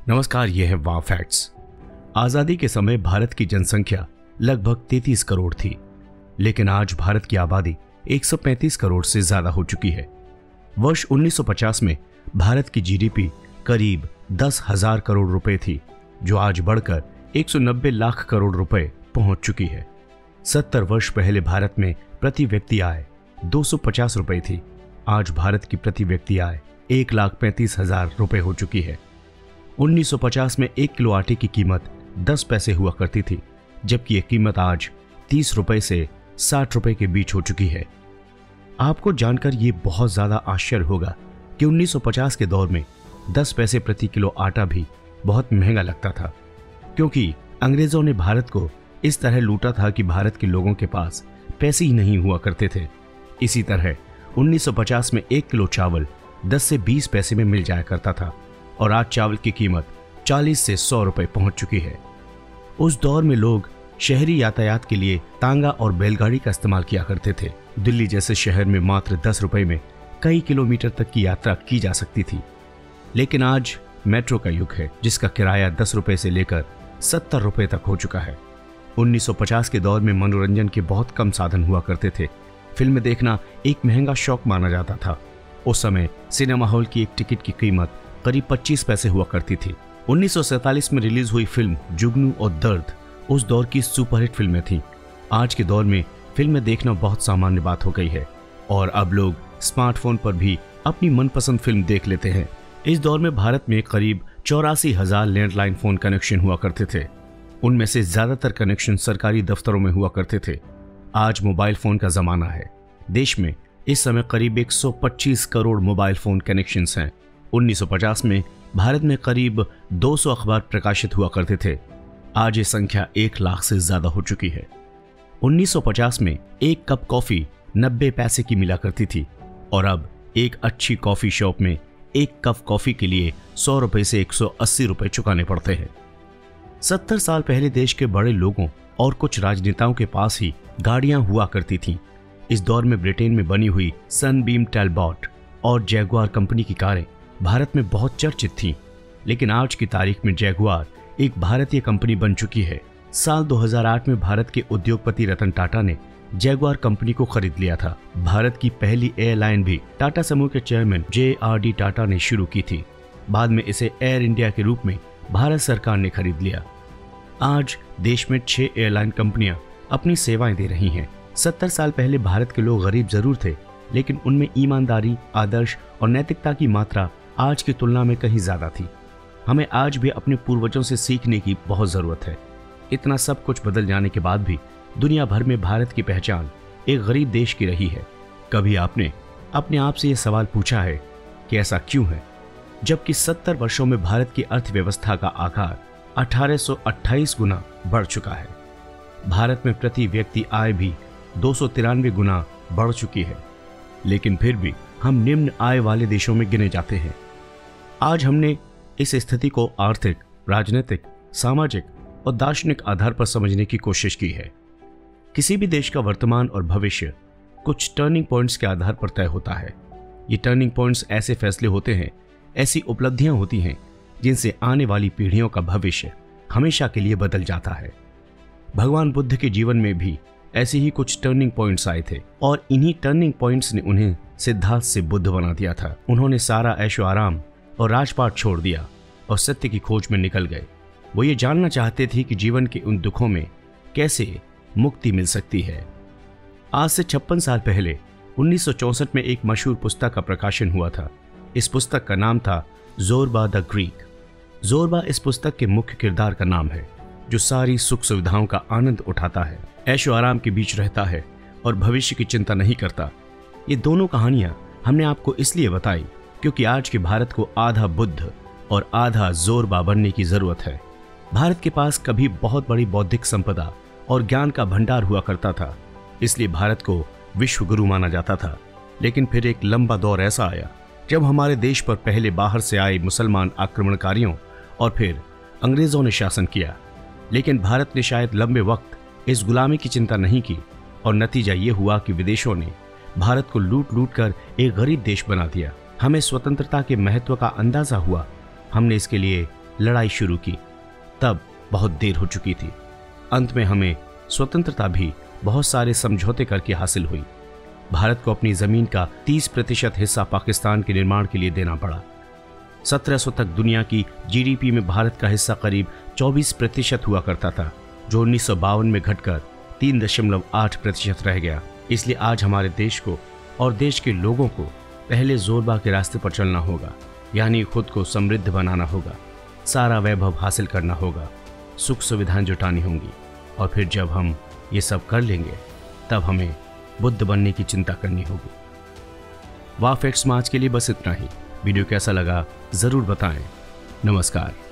नमस्कार, यह है वाव फैक्ट्स। आजादी के समय भारत की जनसंख्या लगभग 33 करोड़ थी, लेकिन आज भारत की आबादी 135 करोड़ से ज्यादा हो चुकी है। वर्ष 1950 में भारत की जीडीपी करीब 10,000 करोड़ रुपए थी, जो आज बढ़कर 190 लाख करोड़ रुपए पहुंच चुकी है। 70 वर्ष पहले भारत में प्रति व्यक्ति आय 250 रुपए थी। आज भारत की प्रति व्यक्ति आय 1,35,000 रुपए हो चुकी है। 1950 में 1 किलो आटे की कीमत 10 पैसे हुआ करती थी, जबकि यह कीमत आज 30 रुपए से 60 रुपए के बीच हो चुकी है। आपको जानकर यह बहुत ज्यादा आश्चर्य होगा कि 1950 के दौर में 10 पैसे प्रति किलो आटा भी बहुत महंगा लगता था, क्योंकि अंग्रेजों ने भारत को इस तरह लूटा था कि भारत के लोगों के पास पैसे ही नहीं हुआ करते थे। इसी तरह 1950 में 1 किलो चावल 10 से 20 पैसे में मिल जाया करता था, और आज चावल की कीमत 40 से 100 रुपए पहुंच चुकी है। उस दौर में लोग शहरी यातायात के लिए तांगा और बैलगाड़ी का इस्तेमाल किया करते थे। दिल्ली जैसे शहर में मात्र 10 रुपए में कई किलोमीटर तक की यात्रा की जा सकती थी, लेकिन आज मेट्रो का युग है, जिसका किराया 10 रुपए से लेकर 70 रुपए तक हो चुका है। 1950 के दौर में मनोरंजन के बहुत कम साधन हुआ करते थे। फिल्म देखना एक महंगा शौक माना जाता था। उस समय सिनेमा हॉल की एक टिकट की कीमत करीब 25 पैसे हुआ करती थी। 1947 में रिलीज हुई फिल्म जुगनू और दर्द उस दौर की सुपरहिट फिल्में थीं। आज के दौर में फिल्में देखना बहुत सामान्य बात हो गई है, और अब लोग स्मार्टफोन पर भी अपनी मनपसंद फिल्म देख लेते हैं। इस दौर में भारत में करीब 84,000 लैंडलाइन फोन कनेक्शन हुआ करते थे। उनमें से ज्यादातर कनेक्शन सरकारी दफ्तरों में हुआ करते थे। आज मोबाइल फोन का जमाना है। देश में इस समय करीब 125 करोड़ मोबाइल फोन कनेक्शंस हैं। 1950 में भारत में करीब 200 अखबार प्रकाशित हुआ करते थे। आज ये संख्या 1 लाख से ज्यादा हो चुकी है। 1950 में एक कप कॉफी 90 पैसे की मिला करती थी, और अब एक अच्छी कॉफी शॉप में एक कप कॉफी के लिए 100 रुपए से 180 रुपए चुकाने पड़ते हैं। 70 साल पहले देश के बड़े लोगों और कुछ राजनेताओं के पास ही गाड़ियां हुआ करती थीं। इस दौर में ब्रिटेन में बनी हुई सनबीम, टैलबॉट और जैगुआर कंपनी की कारें भारत में बहुत चर्चित थीं, लेकिन आज की तारीख में जैगुआर एक भारतीय कंपनी बन चुकी है। साल 2008 में भारत के उद्योगपति रतन टाटा ने जैगुआर कंपनी को खरीद लिया था। भारत की पहली एयरलाइन भी टाटा समूह के चेयरमैन JRD टाटा ने शुरू की थी। बाद में इसे एयर इंडिया के रूप में भारत सरकार ने खरीद लिया। आज देश में 6 एयरलाइन कंपनियां अपनी सेवाएं दे रही हैं। 70 साल पहले भारत के लोग गरीब जरूर थे, लेकिन उनमें ईमानदारी, आदर्श और नैतिकता की मात्रा आज की तुलना में कहीं ज्यादा थी। हमें आज भी अपने पूर्वजों से सीखने की बहुत जरूरत है। इतना सब कुछ बदल जाने के बाद भी दुनिया भर में भारत की पहचान एक गरीब देश की रही है। कभी आपने अपने आप से यह सवाल पूछा है कि ऐसा क्यों है, जबकि 70 वर्षों में भारत की अर्थव्यवस्था का आकार 1828 गुना बढ़ चुका है। भारत में प्रति व्यक्ति आय भी 293 गुना बढ़ चुकी है, लेकिन फिर भी हम निम्न आय वाले देशों में गिने जाते हैं। आज हमने इस स्थिति को आर्थिक, राजनीतिक, सामाजिक और दार्शनिक आधार पर समझने की कोशिश की है। किसी भी देश का वर्तमान और भविष्य कुछ टर्निंग पॉइंट्स के आधार पर तय होता है। ये टर्निंग पॉइंट्स ऐसे फैसले होते हैं, ऐसी उपलब्धियां होती हैं जिनसे आने वाली पीढ़ियों का भविष्य हमेशा के लिए बदल जाता है। भगवान बुद्ध के जीवन में भी ऐसे ही कुछ टर्निंग पॉइंट्स आए थे, और इन्हीं टर्निंग पॉइंट्स ने उन्हें सिद्धार्थ से बुद्ध बना दिया था। उन्होंने सारा ऐशो आराम और राजपाट छोड़ दिया और सत्य की खोज में निकल गए। वो ये जानना चाहते थे कि जीवन के उन दुखों में कैसे मुक्ति मिल सकती है। आज से 56 साल पहले 1964 में एक मशहूर पुस्तक का प्रकाशन हुआ था। इस पुस्तक का नाम था ज़ोरबा द ग्रीक। ज़ोरबा इस पुस्तक के मुख्य किरदार का नाम है, जो सारी सुख सुविधाओं का आनंद उठाता है, ऐशो आराम के बीच रहता है और भविष्य की चिंता नहीं करता। ये दोनों कहानियां हमने आपको इसलिए बताई क्योंकि आज के भारत को आधा बुद्ध और आधा ज़ोरबा बनने की जरूरत है। भारत के पास कभी बहुत बड़ी बौद्धिक संपदा और ज्ञान का भंडार हुआ करता था, इसलिए भारत को विश्व गुरु माना जाता था। लेकिन फिर एक लंबा दौर ऐसा आया जब हमारे देश पर पहले बाहर से आए मुसलमान आक्रमणकारियों और फिर अंग्रेजों ने शासन किया। लेकिन भारत ने शायद लंबे वक्त इस गुलामी की चिंता नहीं की, और नतीजा ये हुआ कि विदेशों ने भारत को लूट लूट कर एक गरीब देश बना दिया। हमें स्वतंत्रता के महत्व का अंदाजा हुआ। हमने इसके लिए लड़ाई शुरू की तब बहुत देर हो चुकी थी। अंत में हमें स्वतंत्रता भी बहुत सारे समझौते करके हासिल हुई। भारत को अपनी जमीन का 30% हिस्सा पाकिस्तान के निर्माण के लिए देना पड़ा। 1700 तक दुनिया की जीडीपी में भारत का हिस्सा करीब 24% हुआ करता था, जो 1952 में घटकर 3.8% रह गया। इसलिए आज हमारे देश को और देश के लोगों को पहले जोरबा के रास्ते पर चलना होगा, यानी खुद को समृद्ध बनाना होगा, सारा वैभव हासिल करना होगा, सुख सुविधाएं जुटानी होंगी, और फिर जब हम ये सब कर लेंगे तब हमें बुद्ध बनने की चिंता करनी होगी। वाह फैक्ट्स में आज के लिए बस इतना ही। वीडियो कैसा लगा जरूर बताएं। नमस्कार।